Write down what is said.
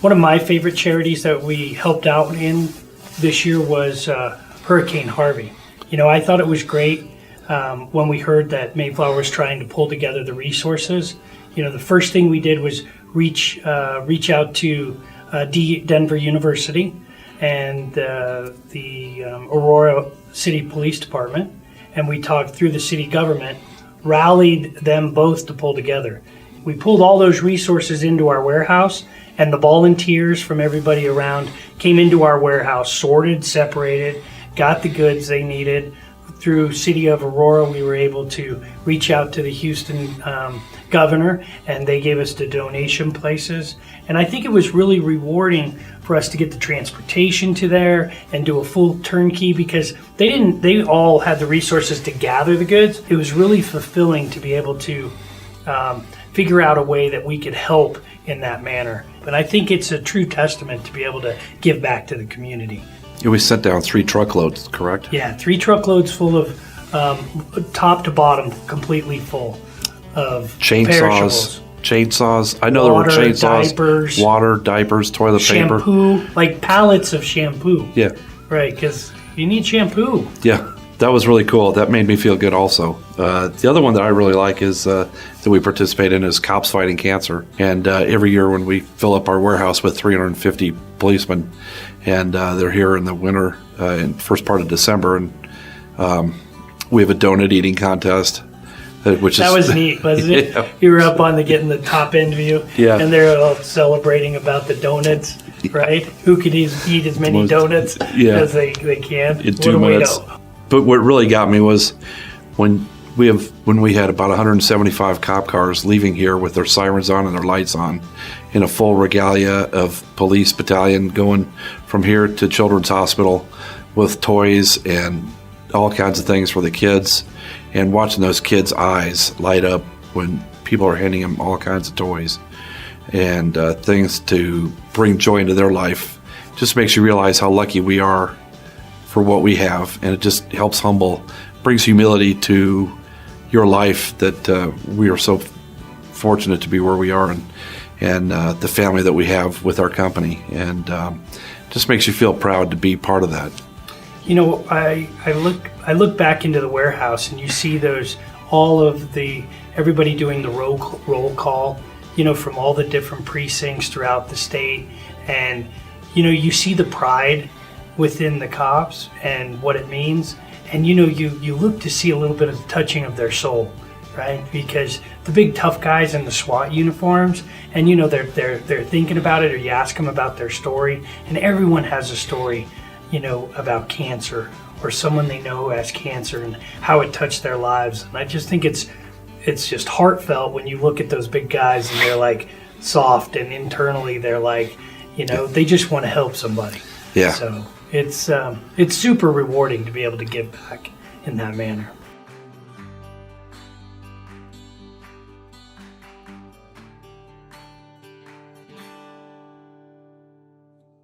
One of my favorite charities that we helped out in this year was Hurricane Harvey. I thought it was great when we heard that Mayflower was trying to pull together the resources. The first thing we did was reach out to Denver University and the Aurora City Police Department, and we talked through the city government, rallied them both to pull together. We pulled all those resources into our warehouse, and the volunteers from everybody around came into our warehouse, sorted, separated, got the goods they needed. Through City of Aurora, we were able to reach out to the Houston governor, and they gave us the donation places. And I think it was really rewarding for us to get the transportation to there and do a full turnkey, because they all had the resources to gather the goods. It was really fulfilling to be able to figure out a way that we could help in that manner. But I think it's a true testament to be able to give back to the community. We sent down 3 truckloads, correct? Yeah, 3 truckloads full of top to bottom, completely full of perishables. Chainsaws. I know Water, there were chainsaws. diapers. Water, diapers, toilet paper. Shampoo, like pallets of shampoo. Yeah. Right, because you need shampoo. Yeah, that was really cool. That made me feel good also. The other one that I really like is that we participate in is Cops Fighting Cancer. And every year when we fill up our warehouse with 350 policemen, and they're here in the winter, in first part of December, and we have a donut eating contest. That was neat, wasn't it? Yeah. You were up on getting the top end view, yeah. And they're all celebrating about the donuts, right? Who could eat as many donuts as they can in 2 minutes. But what really got me was when we had about 175 cop cars leaving here with their sirens on and their lights on, in a full regalia of police battalion going from here to Children's Hospital with toys and all kinds of things for the kids, and watching those kids' eyes light up when people are handing them all kinds of toys and things to bring joy into their life, just makes you realize how lucky we are for what we have, and it just helps brings humility to your life that we are so fortunate to be where we are, and the family that we have with our company, and just makes you feel proud to be part of that. I look back into the warehouse, and you see everybody doing the roll call, from all the different precincts throughout the state, and you see the pride within the cops and what it means, and you look to see a little bit of the touching of their soul, right? Because the big tough guys in the SWAT uniforms, and they're thinking about it, or you ask them about their story, and everyone has a story, about cancer or someone they know who has cancer and how it touched their lives. And I just think it's just heartfelt when you look at those big guys and they're like soft, and internally they're like, they just want to help somebody. Yeah. So it's super rewarding to be able to give back in that manner.